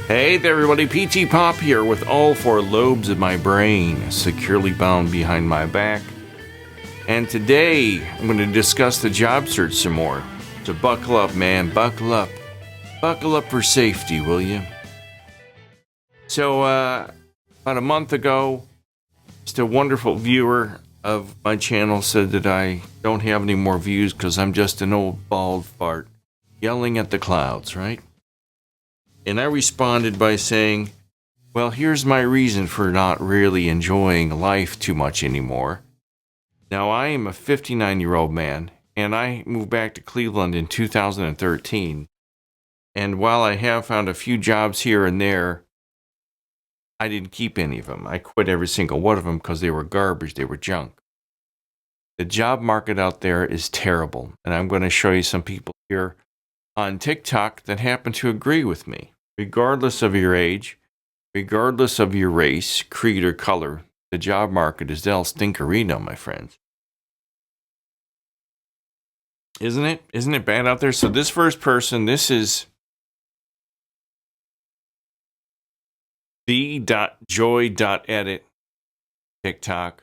Hey there everybody, PTPOP here with all four lobes of my brain securely bound behind my back. And today, I'm going to discuss the job search some more. So buckle up, man, buckle up. Buckle up for safety, will you? So, about a month ago, just a wonderful viewer of my channel said that I don't have any more views because I'm just an old bald fart yelling at the clouds, right? And I responded by saying, well, here's my reason for not really enjoying life too much anymore. Now, I am a 59-year-old man, and I moved back to Cleveland in 2013. And while I have found a few jobs here and there, I didn't keep any of them. I quit every single one of them because they were garbage, they were junk. The job market out there is terrible, and I'm going to show you some people here on TikTok that happen to agree with me. Regardless of your age, regardless of your race, creed, or color, the job market is El Stinkerino, my friends. Isn't it? Isn't it bad out there? So this first person, this is the.joy.edit TikTok.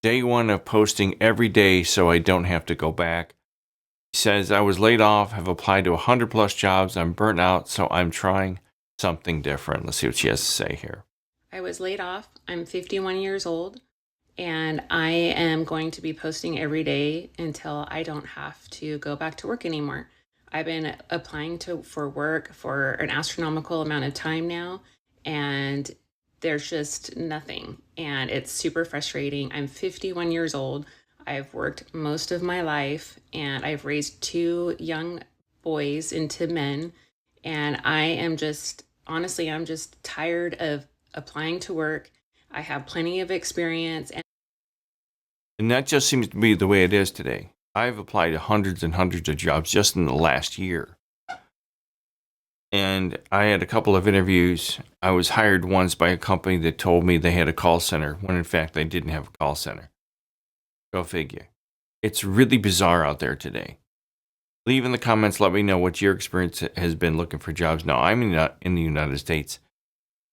Day one of posting every day so I don't have to go back. He says, I was laid off, have applied to 100 plus jobs. I'm burnt out, so I'm trying something different. Let's see what she has to say here. I was laid off. I'm 51 years old, and I am going to be posting every day until I don't have to go back to work anymore. I've been applying for work for an astronomical amount of time now, and there's just nothing, and it's super frustrating. I'm 51 years old. I've worked most of my life, and I've raised two young boys into men, and I am just, honestly, I'm just tired of applying to work. I have plenty of experience. And that just seems to be the way it is today. I've applied to hundreds and hundreds of jobs just in the last year. And I had a couple of interviews. I was hired once by a company that told me they had a call center, when in fact they didn't have a call center. Go figure. It's really bizarre out there today. Leave in the comments, let me know what your experience has been looking for jobs. Now, I'm not in the United States.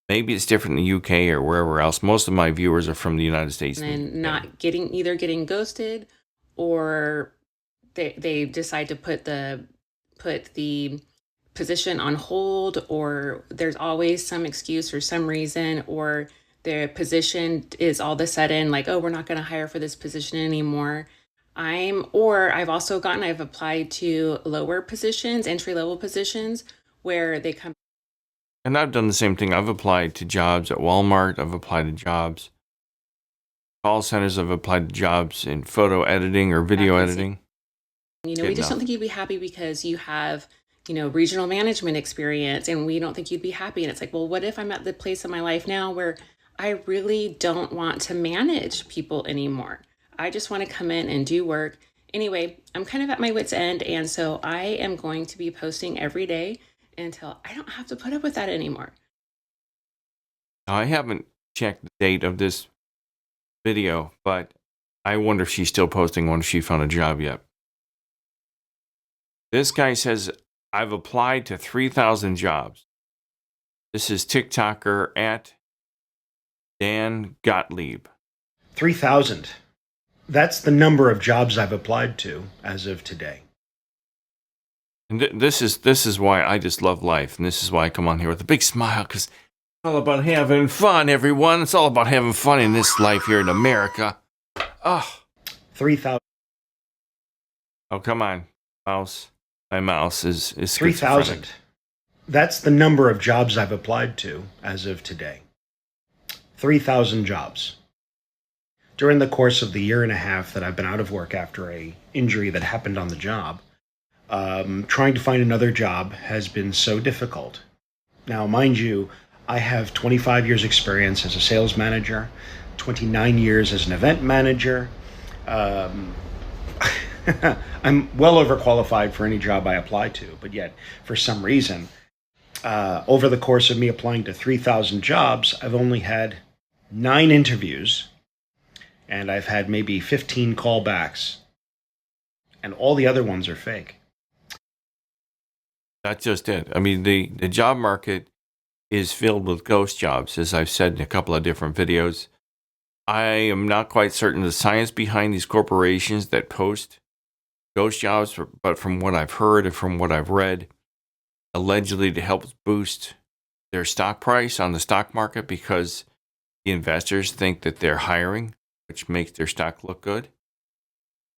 Maybe it's different in the UK or wherever else. Most of my viewers are from the United States. And not either getting ghosted, or they decide to put the position on hold, or there's always some excuse for some reason, or their position is all of a sudden like, oh, we're not going to hire for this position anymore. I've applied to lower positions, entry-level positions, where they come. And I've done the same thing. I've applied to jobs at Walmart. I've applied to jobs, call centers. I've applied to jobs in photo editing or video editing. We just don't think you'd be happy because you have, regional management experience, and we don't think you'd be happy. And it's like, well, what if I'm at the place in my life now where I really don't want to manage people anymore? I just want to come in and do work. Anyway, I'm kind of at my wit's end, and so I am going to be posting every day until I don't have to put up with that anymore. I haven't checked the date of this video, but I wonder if she's still posting one if she found a job yet. This guy says, I've applied to 3,000 jobs. This is TikToker at Dan Gottlieb. 3,000. That's the number of jobs I've applied to as of today. And this is why I just love life, and this is why I come on here with a big smile, because it's all about having fun, everyone. It's all about having fun in this life here in America. Oh. 3,000. Oh, come on, mouse. My mouse is 3,000. That's the number of jobs I've applied to as of today. 3,000 jobs. During the course of the year and a half that I've been out of work after an injury that happened on the job, trying to find another job has been so difficult. Now, mind you, I have 25 years experience as a sales manager, 29 years as an event manager. I'm well overqualified for any job I apply to, but yet, for some reason, over the course of me applying to 3,000 jobs, I've only had 9 interviews, and I've had maybe 15 callbacks, and all the other ones are fake. That's just it. I mean, the job market is filled with ghost jobs, as I've said in a couple of different videos. I am not quite certain the science behind these corporations that post ghost jobs, but from what I've heard and from what I've read, allegedly to help boost their stock price on the stock market because the investors think that they're hiring, which makes their stock look good.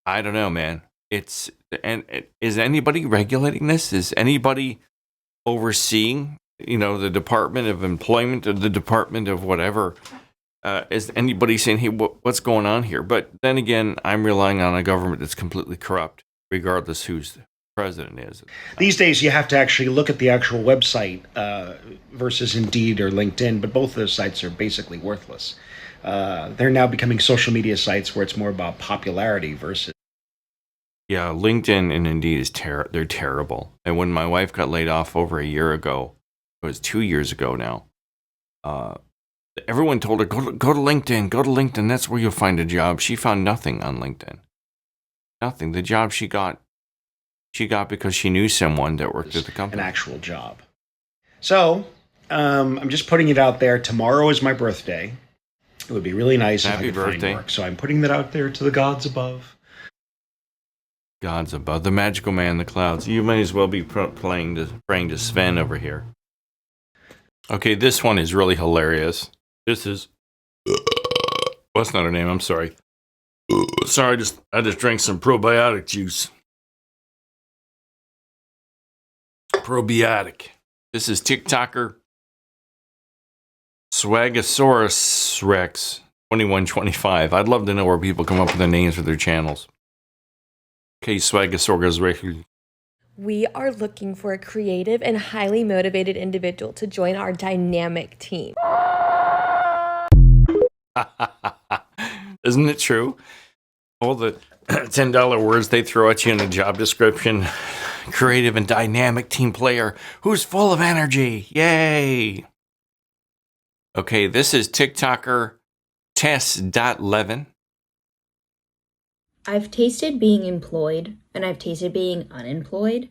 I don't know, man. Is anybody regulating this? Is anybody overseeing, the Department of Employment or the Department of whatever? Is anybody saying, hey, what's going on here? But then again, I'm relying on a government that's completely corrupt, regardless who's the president is. These days, you have to actually look at the actual website versus Indeed or LinkedIn, but both of those sites are basically worthless. They're now becoming social media sites where it's more about popularity versus... Yeah, LinkedIn and Indeed they're terrible. And when my wife got laid off over a year ago, it was 2 years ago now, everyone told her, go to LinkedIn, go to LinkedIn. That's where you'll find a job. She found nothing on LinkedIn. Nothing. The job she got because she knew someone that worked at the company. An actual job. So, I'm just putting it out there. Tomorrow is my birthday. It would be really nice if I could find work. So I'm putting that out there to the gods above. Gods above. The magical man in the clouds. You may as well be praying to Sven over here. Okay, this one is really hilarious. This is... What's not her name? I'm sorry. Sorry, I just drank some probiotic juice. Probiotic. This is TikToker Swagasaurus Rex 2125. I'd love to know where people come up with the names for their channels. Okay, Swagasaurus Rex. We are looking for a creative and highly motivated individual to join our dynamic team. Isn't it true? All the $10 words they throw at you in the job description. Creative and dynamic team player who's full of energy. Yay! Okay, this is TikToker Tess.Levin. I've tasted being employed, and I've tasted being unemployed,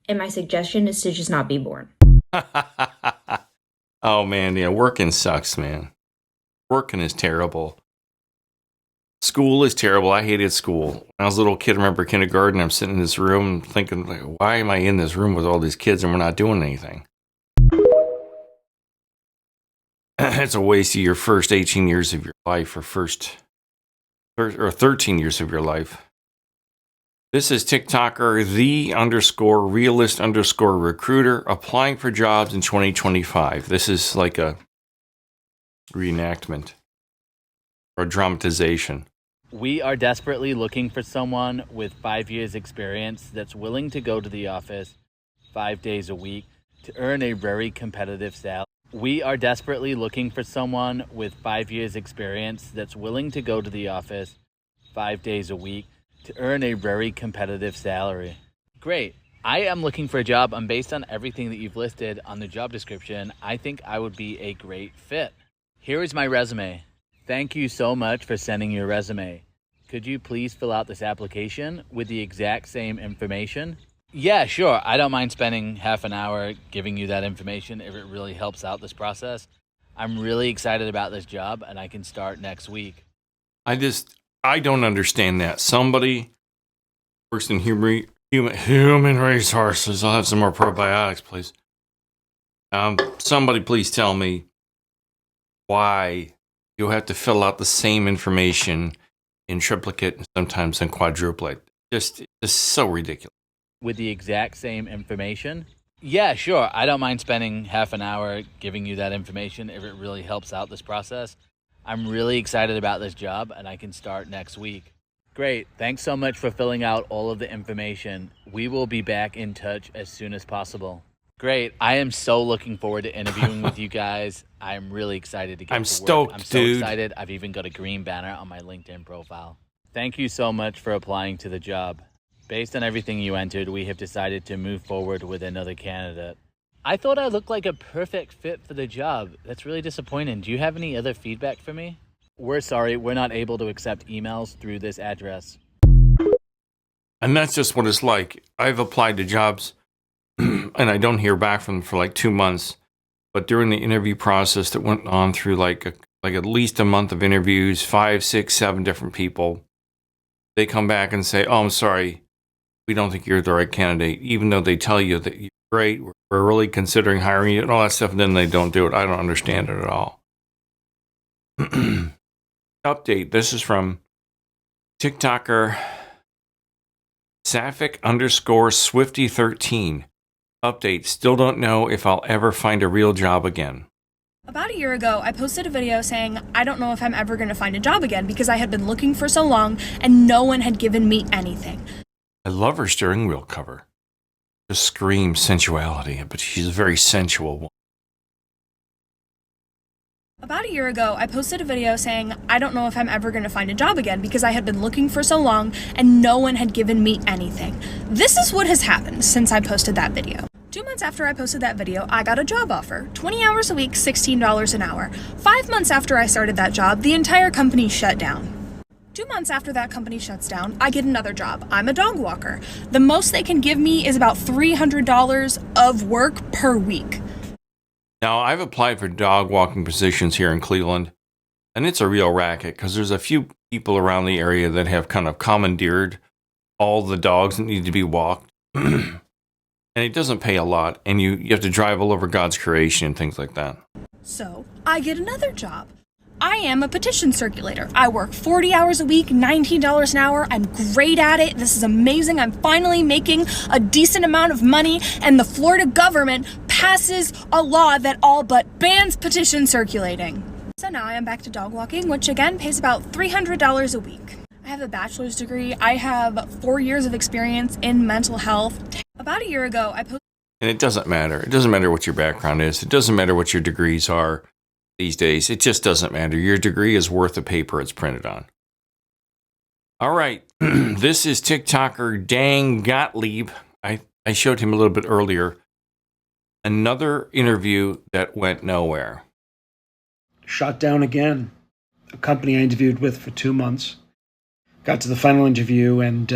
and my suggestion is to just not be born. Oh, man, yeah, working sucks, man. Working is terrible. School is terrible. I hated school. When I was a little kid, I remember kindergarten, I'm sitting in this room thinking, like, why am I in this room with all these kids and we're not doing anything? It's a waste of your first 18 years of your life or 13 years of your life. This is TikToker _realist_recruiter applying for jobs in 2025. This is like a reenactment or dramatization. We are desperately looking for someone with 5 years experience that's willing to go to the office 5 days a week to earn a very competitive salary. We are desperately looking for someone with 5 years experience that's willing to go to the office 5 days a week to earn a very competitive salary. Great. I am looking for a job, and based on everything that you've listed on the job description, I think I would be a great fit. Here is my resume. Thank you so much for sending your resume. Could you please fill out this application with the exact same information? Yeah, sure. I don't mind spending half an hour giving you that information if it really helps out this process. I'm really excited about this job, and I can start next week. I don't understand that. Somebody works in human resources. I'll have some more probiotics, please. Somebody please tell me why you have to fill out the same information in triplicate and sometimes in quadruplet. Just so ridiculous. With the exact same information? Yeah, sure. I don't mind spending half an hour giving you that information if it really helps out this process. I'm really excited about this job, and I can start next week. Great. Thanks so much for filling out all of the information. We will be back in touch as soon as possible. Great. I am so looking forward to interviewing with you guys. I'm really excited to get to work. I'm so excited. I've even got a green banner on my LinkedIn profile. Thank you so much for applying to the job. Based on everything you entered, we have decided to move forward with another candidate. I thought I looked like a perfect fit for the job. That's really disappointing. Do you have any other feedback for me? We're sorry, we're not able to accept emails through this address. And that's just what it's like. I've applied to jobs and I don't hear back from them for like 2 months. but during the interview process that went on through like at least a month of interviews, 5, 6, 7 different people, they come back and say, "Oh, I'm sorry, we don't think you're the right candidate," even though they tell you that you're great, we're really considering hiring you and all that stuff, and then they don't do it. I don't understand it at all. Update. This is from TikToker Sapphic_Swifty13. Update. Still don't know if I'll ever find a real job again. About a year ago, I posted a video saying, I don't know if I'm ever going to find a job again because I had been looking for so long and no one had given me anything. I love her steering wheel cover. Just screams sensuality, but she's a very sensual woman. About a year ago, I posted a video saying, I don't know if I'm ever going to find a job again because I had been looking for so long and no one had given me anything. This is what has happened since I posted that video. 2 months after I posted that video, I got a job offer. 20 hours a week, $16 an hour. 5 months after I started that job, the entire company shut down. 2 months after that company shuts down, I get another job. I'm a dog walker. The most they can give me is about $300 of work per week. Now, I've applied for dog walking positions here in Cleveland, and it's a real racket because there's a few people around the area that have kind of commandeered all the dogs that need to be walked. And it doesn't pay a lot, and you have to drive all over God's creation and things like that. So, I get another job. I am a petition circulator. I work 40 hours a week, $19 an hour. I'm great at it. This is amazing. I'm finally making a decent amount of money, and the Florida government passes a law that all but bans petition circulating. So now I am back to dog walking, which again pays about $300 a week. I have a bachelor's degree. I have 4 years of experience in mental health. About a year ago, I posted... And it doesn't matter. It doesn't matter what your background is. It doesn't matter what your degrees are these days. It just doesn't matter. Your degree is worth the paper it's printed on. All right. This is TikToker Dang Gottlieb. I showed him a little bit earlier. Another interview that went nowhere. Shot down again. A company I interviewed with for 2 months. Got to the final interview, and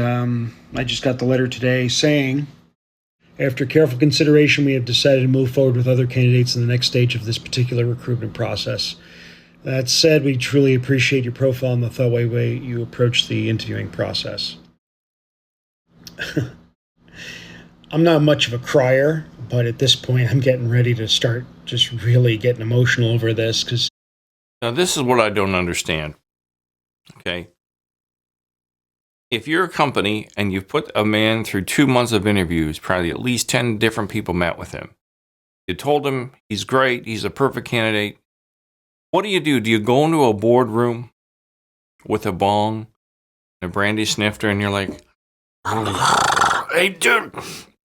I just got the letter today saying, after careful consideration, we have decided to move forward with other candidates in the next stage of this particular recruitment process. That said, we truly appreciate your profile and the thoughtful way you approach the interviewing process. I'm not much of a crier, but at this point, I'm getting ready to start just really getting emotional over this, because... Now, this is what I don't understand. Okay? If you're a company and you've put a man through 2 months of interviews, probably at least 10 different people met with him. You told him he's great, he's a perfect candidate. What do? Do you go into a boardroom with a bong and a brandy snifter and you're like, "Hey, dude,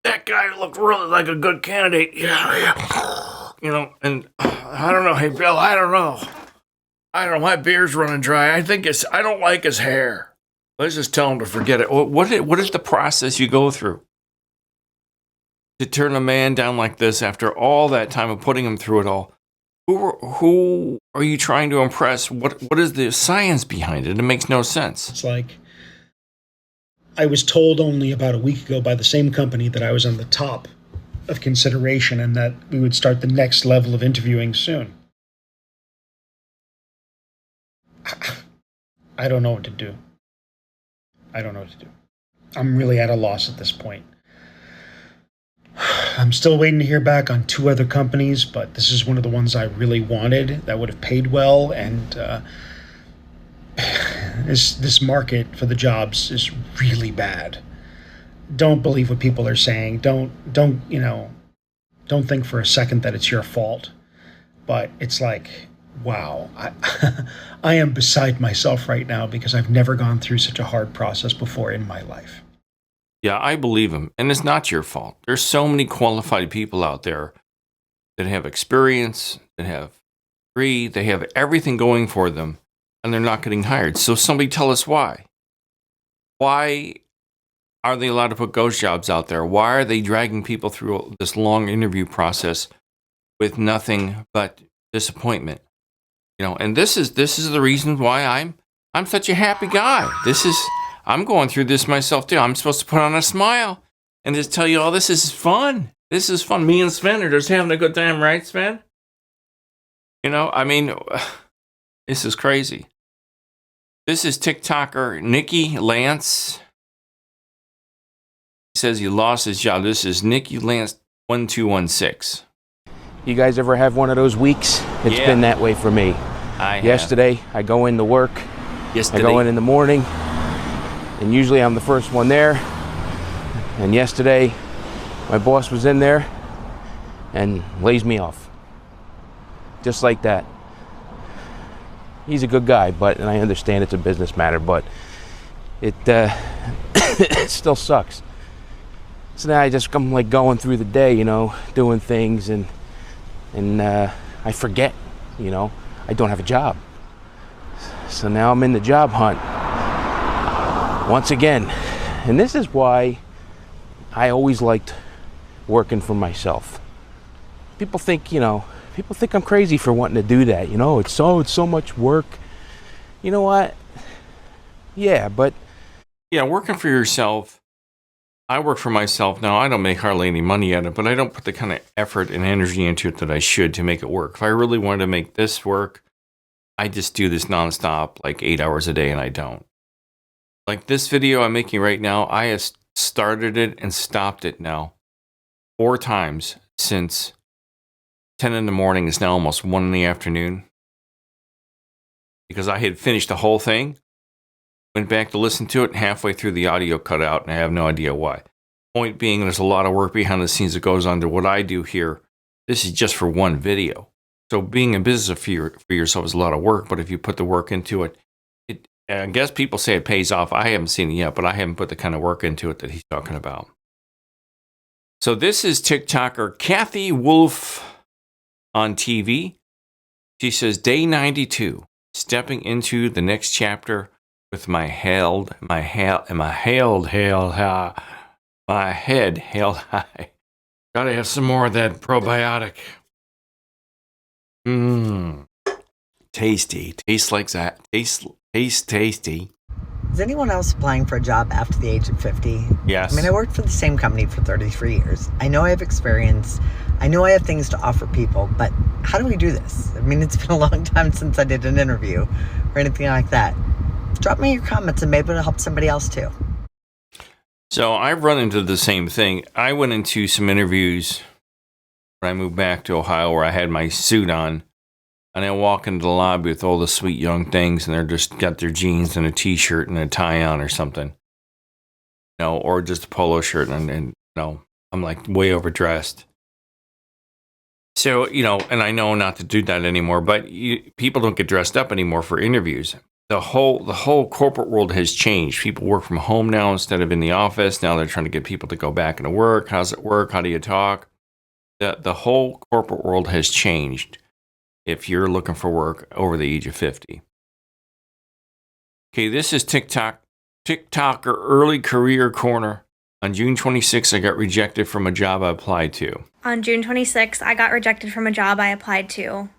that guy looked really like a good candidate. Yeah. You know, and I don't know. Hey, Bill, I don't know. My beer's running dry. I don't like his hair. Let's just tell him to forget it." What is the process you go through to turn a man down like this after all that time of putting him through it all? Who are you trying to impress? What is the science behind it? It makes no sense. It's like, I was told only about a week ago by the same company that I was on the top of consideration and that we would start the next level of interviewing soon. I don't know what to do. I'm really at a loss at this point. I'm still waiting to hear back on 2 other companies, but this is one of the ones I really wanted that would have paid well, and this market for the jobs is really bad. Don't believe what people are saying. Don't think for a second that it's your fault. But it's like, wow, I am beside myself right now because I've never gone through such a hard process before in my life. Yeah, I believe him. And it's not your fault. There's so many qualified people out there that have experience, that have degree, they have everything going for them, and they're not getting hired. So somebody tell us why. Why are they allowed to put ghost jobs out there? Why are they dragging people through this long interview process with nothing but disappointment? You know, and this is the reason why I'm such a happy guy. I'm going through this myself too. I'm supposed to put on a smile and just tell you all this is fun. This is fun. Me and Sven are just having a good time, right, Sven? You know, I mean, this is crazy. This is TikToker Nikki Lance. He says he lost his job. This is Nikki Lance 1216. You guys ever have one of those weeks? It's been that way for me. Yesterday, I go into work. I go in the morning, and usually I'm the first one there. And yesterday, my boss was in there and lays me off. Just like that. He's a good guy, and I understand it's a business matter, but it it still sucks. So now I'm like going through the day, you know, doing things, and I forget, you know, I don't have a job. So now I'm in the job hunt once again. And this is why I always liked working for myself. People think I'm crazy for wanting to do that. You know, it's so much work. You know what? Yeah, but yeah, working for yourself. I work for myself now. I don't make hardly any money at it, but I don't put the kind of effort and energy into it that I should to make it work. If I really wanted to make this work, I just do this nonstop, like 8 hours a day, and I don't. Like this video I'm making right now, I have started it and stopped it now 4 times since 10 in the morning. It's now almost 1 in the afternoon. Because I had finished the whole thing, went back to listen to it, and halfway through the audio cut out, and I have no idea why. Point being, there's a lot of work behind the scenes that goes on to what I do here. This is just for one video. So being in business for yourself is a lot of work, but if you put the work into it, I guess people say it pays off. I haven't seen it yet, but I haven't put the kind of work into it that he's talking about. So this is TikToker Kathy Wolf on TV. She says, day 92, stepping into the next chapter with my head held high. Gotta have some more of that probiotic. Tasty. Tastes like that. Tastes tasty. Is anyone else applying for a job after the age of 50? Yes. I mean, I worked for the same company for 33 years. I know I have experience. I know I have things to offer people, but how do we do this? I mean, it's been a long time since I did an interview or anything like that. Drop me your comments and maybe it'll help somebody else too. So I've run into the same thing. I went into some interviews when I moved back to Ohio where I had my suit on. And I walk into the lobby with all the sweet young things, and they're just got their jeans and a t-shirt and a tie on or something. You know, or just a polo shirt, and you know, I'm like way overdressed. So, you know, and I know not to do that anymore, but people don't get dressed up anymore for interviews. The whole corporate world has changed. People work from home now instead of in the office. Now they're trying to get people to go back into work. How's it work? How do you talk? The whole corporate world has changed if you're looking for work over the age of 50. Okay, this is TikToker Early Career Corner. On June 26th, I got rejected from a job I applied to. On June 26th, I got rejected from a job I applied to.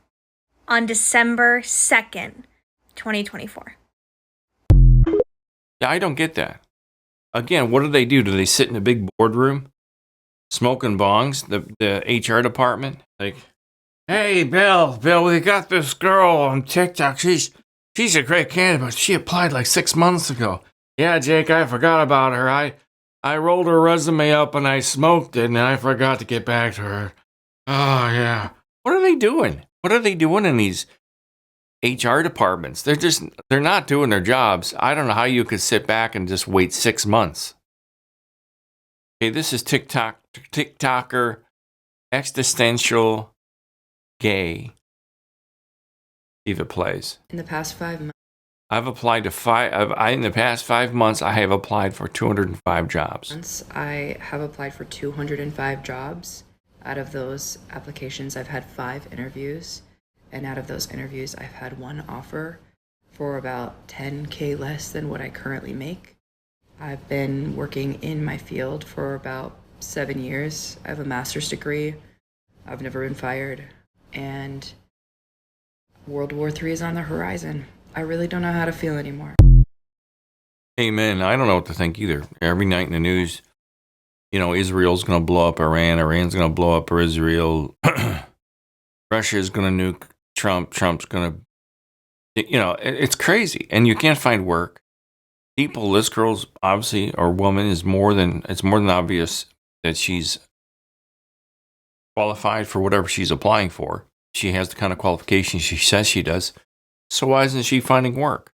On December 2nd, 2024. Yeah, I don't get that. Again, what do? Do they sit in a big boardroom smoking bongs? The HR department? Like, hey, Bill, we got this girl on TikTok. She's a great candidate, but she applied like 6 months ago. Yeah, Jake, I forgot about her. I rolled her resume up and I smoked it, and I forgot to get back to her. Oh, yeah. What are they doing? What are they doing in these HR departments? They're not doing their jobs. I don't know how you could sit back and just wait 6 months. Okay, this is TikToker Existential Gay. See if it plays. In the past 5 months. I've applied to in the past 5 months, I have applied for 205 jobs. I have applied for 205 jobs. Out of those applications, I've had 5 interviews. And out of those interviews, I've had 1 offer for about $10K less than what I currently make. I've been working in my field for about 7 years. I have a master's degree. I've never been fired. And World War III is on the horizon. I really don't know how to feel anymore. Amen. I don't know what to think either. Every night in the news, you know, Israel's going to blow up Iran. Iran's going to blow up Israel. Russia's going to nuke Trump's going to, it's crazy. And you can't find work. People, this girl's obviously, or woman, it's more than obvious that she's qualified for whatever she's applying for. She has the kind of qualifications she says she does. So why isn't she finding work?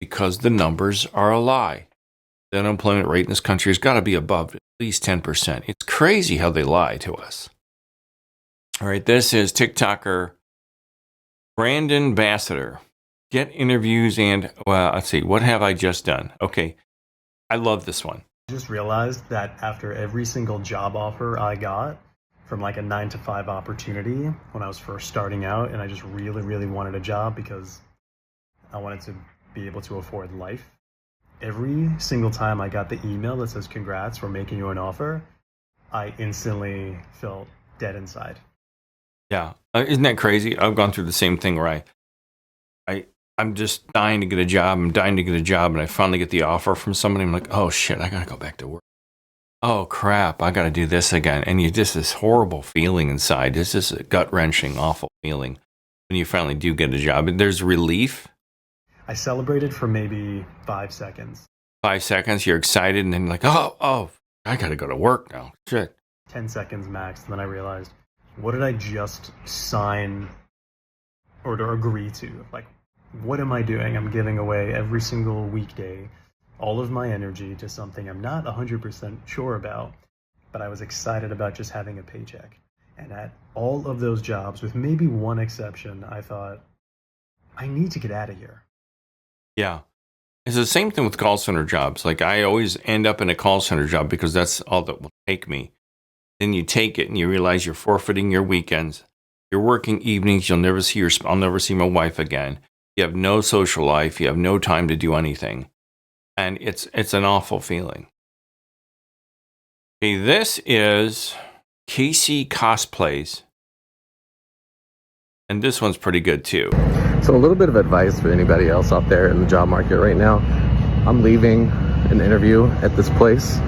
Because the numbers are a lie. The unemployment rate in this country has got to be above at least 10%. It's crazy how they lie to us. All right, this is TikToker Brandon Bassador. Get interviews and, well, let's see, what have I just done? Okay, I love this one. I just realized that after every single job offer I got from like a 9-to-5 opportunity when I was first starting out, and I just really, really wanted a job because I wanted to be able to afford life. Every single time I got the email that says, congrats, we're making you an offer, I instantly felt dead inside. Yeah. Isn't that crazy? I've gone through the same thing where I'm just dying to get a job. I'm dying to get a job. And I finally get the offer from somebody. I'm like, oh shit, I got to go back to work. Oh crap, I got to do this again. And you just this horrible feeling inside. It's just a gut wrenching, awful feeling when you finally do get a job. And there's relief. I celebrated for maybe 5 seconds. 5 seconds, you're excited. And then you're like, oh, I got to go to work now. Shit. 10 seconds max. And then I realized, what did I just sign or to agree to? Like, what am I doing? I'm giving away every single weekday all of my energy to something I'm not 100% sure about, but I was excited about just having a paycheck. And at all of those jobs, with maybe one exception, I thought, I need to get out of here. Yeah. It's the same thing with call center jobs. Like, I always end up in a call center job because that's all that will take me. Then you take it and you realize you're forfeiting your weekends. You're working evenings. I'll never see my wife again. You have no social life. You have no time to do anything. And it's an awful feeling. Okay, this is Casey Cosplays. And this one's pretty good too. So a little bit of advice for anybody else out there in the job market right now. I'm leaving an interview at this place.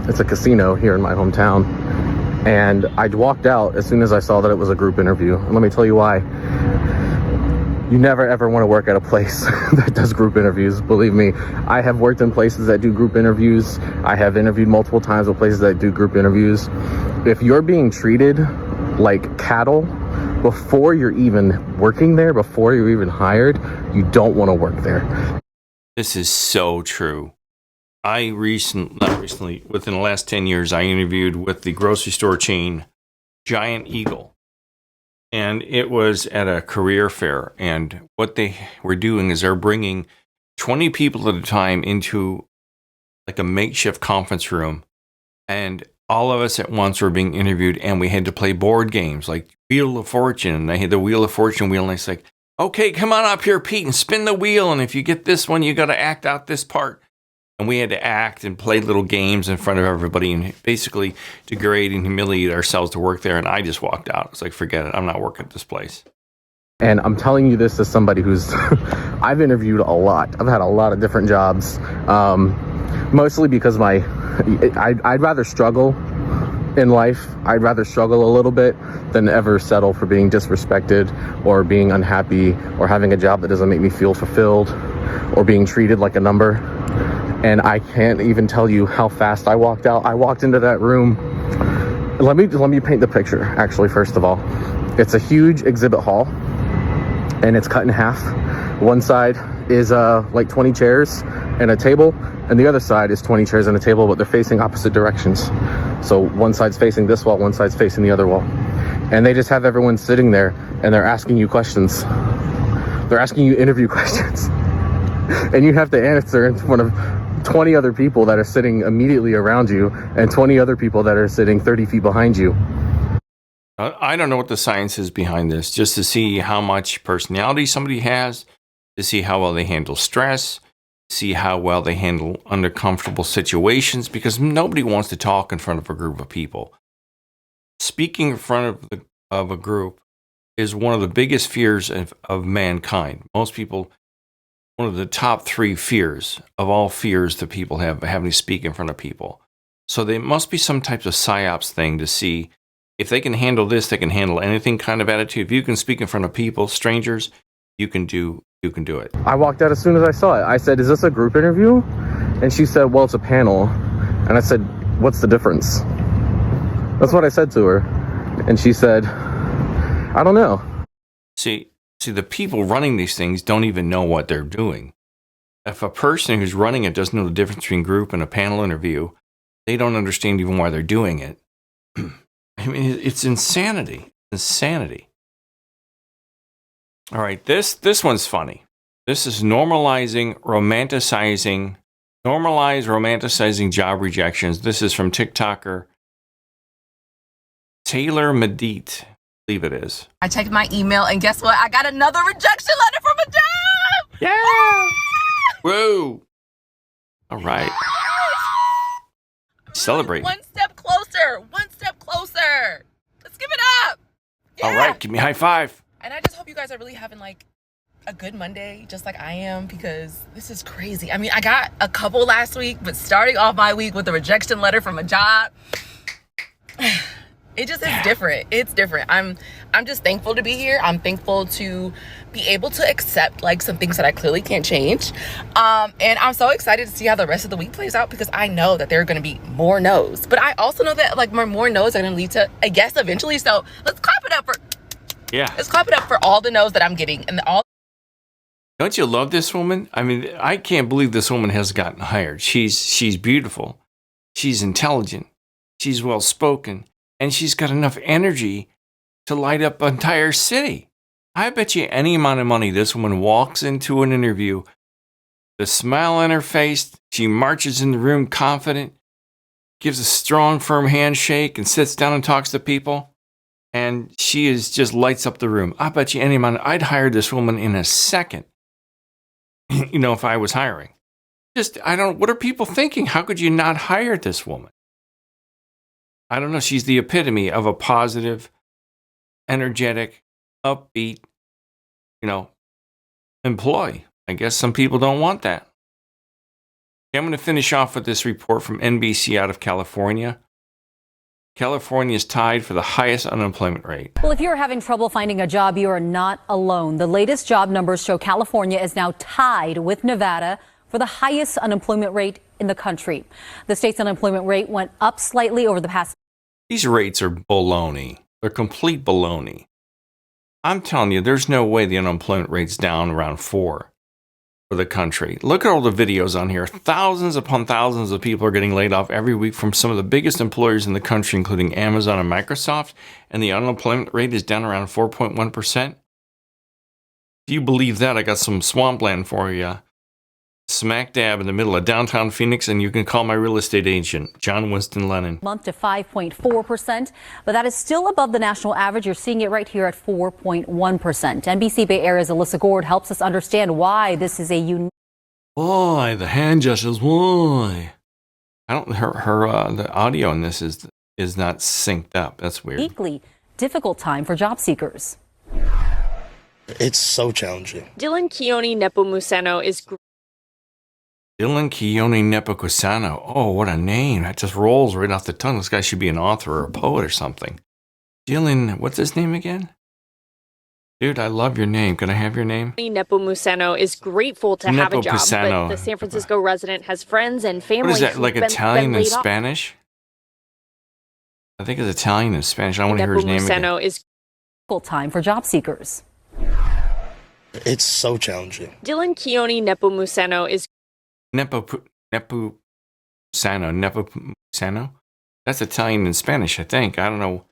It's a casino here in my hometown. And I walked out as soon as I saw that it was a group interview. And let me tell you why. You never ever want to work at a place that does group interviews. Believe me, I have worked in places that do group interviews. I have interviewed multiple times with places that do group interviews. If you're being treated like cattle before you're even working there, before you're even hired, you don't want to work there. This is so true. Within the last 10 years, I interviewed with the grocery store chain Giant Eagle. And it was at a career fair. And what they were doing is they're bringing 20 people at a time into like a makeshift conference room. And all of us at once were being interviewed, and we had to play board games like Wheel of Fortune. And they had the Wheel of Fortune wheel, and it's like, okay, come on up here, Pete, and spin the wheel. And if you get this one, you got to act out this part. And we had to act and play little games in front of everybody and basically degrade and humiliate ourselves to work there. And I just walked out. It's like, forget it. I'm not working at this place. And I'm telling you this as somebody who's, I've interviewed a lot. I've had a lot of different jobs, mostly because I'd rather struggle in life. I'd rather struggle a little bit than ever settle for being disrespected or being unhappy or having a job that doesn't make me feel fulfilled or being treated like a number. And I can't even tell you how fast I walked out. I walked into that room. Let me paint the picture, actually, first of all. It's a huge exhibit hall, and it's cut in half. One side is like 20 chairs and a table, and the other side is 20 chairs and a table, but they're facing opposite directions. So one side's facing this wall, one side's facing the other wall. And they just have everyone sitting there, and they're asking you questions. They're asking you interview questions. And you have to answer in front of 20 other people that are sitting immediately around you and 20 other people that are sitting 30 feet behind you. I don't know what the science is behind this, just to see how much personality somebody has, to see how well they handle stress, see how well they handle uncomfortable situations, because nobody wants to talk in front of a group of people. Speaking in front of a group is one of the biggest fears of mankind. Most people, one of the top 3 fears of all fears that people have, having to speak in front of people. So there must be some types of psyops thing to see if they can handle this, they can handle anything kind of attitude. If you can speak in front of people, strangers, you can do it. I walked out as soon as I saw it. I said, "Is this a group interview?" And she said, "Well, it's a panel." And I said, "What's the difference?" That's what I said to her. And she said, "I don't know." See, the people running these things don't even know what they're doing. If a person who's running it doesn't know the difference between group and a panel interview, they don't understand even why they're doing it. I mean, it's insanity. Insanity. All right, this one's funny. This is romanticizing job rejections. This is from TikToker Taylor Medit, I believe it is. I checked my email and guess what? I got another rejection letter from a job! Yeah! Whoa! All right. Celebrate. One step closer. One step closer. Let's give it up. Yeah. All right, give me a high five. And I just hope you guys are really having like a good Monday, just like I am, because this is crazy. I mean, I got a couple last week, but starting off my week with a rejection letter from a job, it just is different. It's different. I'm just thankful to be here. I'm thankful to be able to accept like some things that I clearly can't change. And I'm so excited to see how the rest of the week plays out, because I know that there are going to be more no's. But I also know that like more no's are going to lead to a yes eventually. So let's clap it up for all the no's that I'm getting and all. Don't you love this woman? I mean, I can't believe this woman has gotten hired. She's beautiful. She's intelligent. She's well-spoken. And she's got enough energy to light up an entire city. I bet you any amount of money this woman walks into an interview, the smile on her face, she marches in the room confident, gives a strong, firm handshake, and sits down and talks to people. And she just lights up the room. I bet you any amount. I'd hire this woman in a second. You know, if I was hiring. What are people thinking? How could you not hire this woman? I don't know. She's the epitome of a positive, energetic, upbeat, employee. I guess some people don't want that. Okay, I'm going to finish off with this report from NBC out of California. California is tied for the highest unemployment rate. Well, if you're having trouble finding a job, you are not alone. The latest job numbers show California is now tied with Nevada for the highest unemployment rate in the country. The state's unemployment rate went up slightly over the past. These rates are baloney. They're complete baloney. I'm telling you, there's no way the unemployment rate's down around 4 for the country. Look at all the videos on here. Thousands upon thousands of people are getting laid off every week from some of the biggest employers in the country, including Amazon and Microsoft, and the unemployment rate is down around 4.1%. If you believe that, I got some swampland for you. Smack dab in the middle of downtown Phoenix, and you can call my real estate agent, John Winston Lennon. Month to 5.4%, but that is still above the national average. You're seeing it right here at 4.1%. NBC Bay Area's Alyssa Gord helps us understand why this is a unique. Why the hand gestures? Why? The audio in this is not synced up. That's weird. Uniquely difficult time for job seekers. It's so challenging. Dylan Keone Nepomuceno is. Dylan Keone Nepomuceno. Oh, what a name. That just rolls right off the tongue. This guy should be an author or a poet or something. Dylan, what's his name again? Dude, I love your name. Can I have your name? Nepomuceno is grateful to have a job, but the San Francisco resident has friends and family. What is that, like Italian and Spanish? I think it's Italian and Spanish. I want to hear his name again. Nepomuceno is full time for job seekers. It's so challenging. Dylan Keone Nepomuceno is. Nepomuceno. That's Italian and Spanish, I think. I don't know.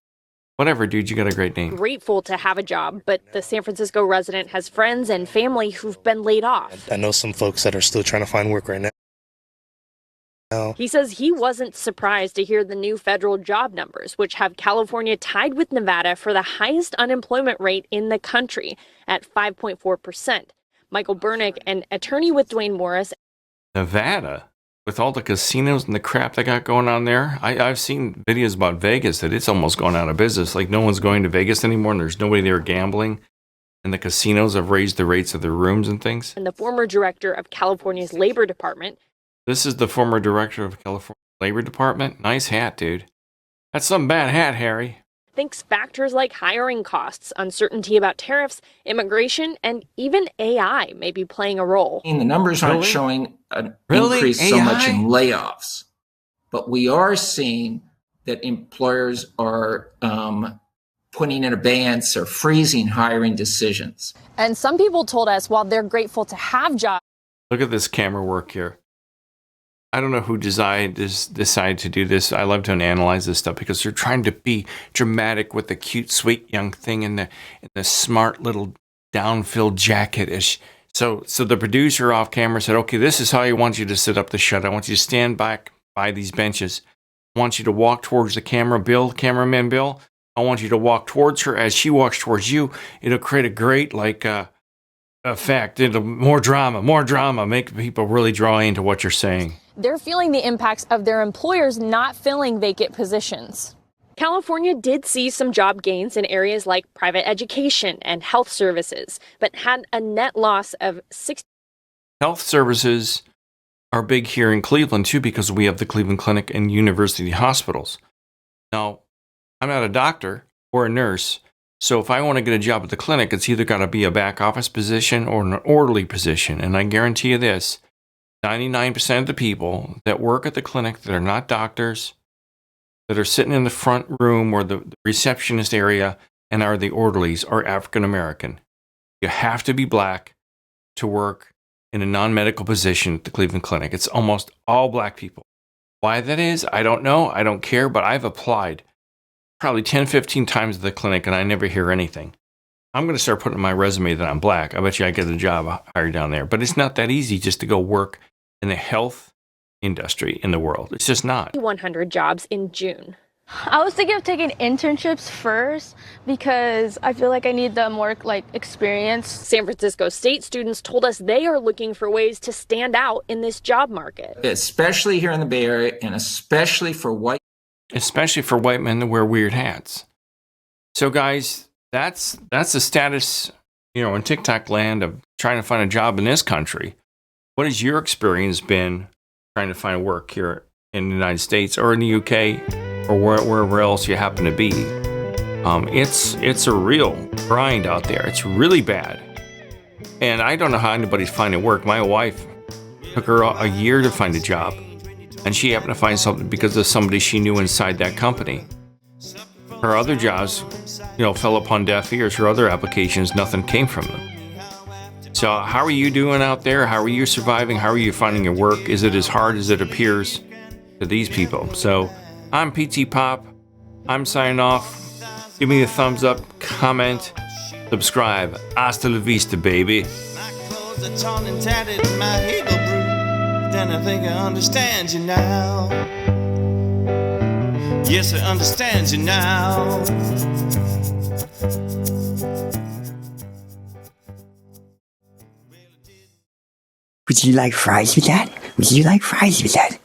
Whatever, dude, you got a great name. Grateful to have a job, but the San Francisco resident has friends and family who've been laid off. I know some folks that are still trying to find work right now. He says he wasn't surprised to hear the new federal job numbers, which have California tied with Nevada for the highest unemployment rate in the country at 5.4%. Michael Bernick, an attorney with Dwayne Morris. Nevada, with all the casinos and the crap they got going on there. I've seen videos about Vegas that it's almost gone out of business. Like no one's going to Vegas anymore and there's nobody there gambling. And the casinos have raised the rates of their rooms and things. And the former director of California's Labor Department. This is the former director of California Labor Department. Nice hat, dude. That's some bad hat, Harry. thinks factors like hiring costs, uncertainty about tariffs, immigration, and even AI may be playing a role. And the numbers aren't showing an increase so much in layoffs, but we are seeing that employers are putting in abeyance or freezing hiring decisions. And some people told us while they're grateful to have jobs. Look at this camera work here. I don't know who decided to do this. I love to analyze this stuff because they're trying to be dramatic with the cute, sweet young thing in the smart little down-filled jacket. So the producer off camera said, okay, this is how I want you to set up the shot. I want you to stand back by these benches. I want you to walk towards the cameraman Bill. I want you to walk towards her. As she walks towards you, it'll create a great effect. More drama, make people really draw into what you're saying. They're feeling the impacts of their employers not filling vacant positions. California did see some job gains in areas like private education and health services, but had a net loss of 60. Health services are big here in Cleveland too because we have the Cleveland Clinic and university hospitals. Now, I'm not a doctor or a nurse, so if I want to get a job at the clinic, it's either got to be a back office position or an orderly position. And I guarantee you this, 99% of the people that work at the clinic that are not doctors, that are sitting in the front room or the receptionist area and are the orderlies are African American. You have to be black to work in a non-medical position at the Cleveland Clinic. It's almost all black people. Why that is, I don't know. I don't care, but I've applied probably 10, 15 times at the clinic and I never hear anything. I'm going to start putting in my resume that I'm black. I bet you I get a job hired down there. But it's not that easy just to go work in the health industry in the world. It's just not. 100 jobs in June. I was thinking of taking internships first because I feel like I need the more experience. San Francisco State students told us they are looking for ways to stand out in this job market. Especially here in the Bay Area and especially for white men that wear weird hats. So guys, that's the status, in TikTok land of trying to find a job in this country. What has your experience been trying to find work here in the United States or in the UK or wherever else you happen to be? It's a real grind out there. It's really bad. And I don't know how anybody's finding work. My wife took her a year to find a job. And she happened to find something because of somebody she knew inside that company. Her other jobs, fell upon deaf ears. Her other applications, nothing came from them. So how are you doing out there? How are you surviving? How are you finding your work? Is it as hard as it appears to these people? So I'm PTPOP. I'm signing off. Give me a thumbs up, comment, subscribe. Hasta la vista, baby. Then I think I understand you now. Yes, I understand you now. Would you like fries with that? Would you like fries with that?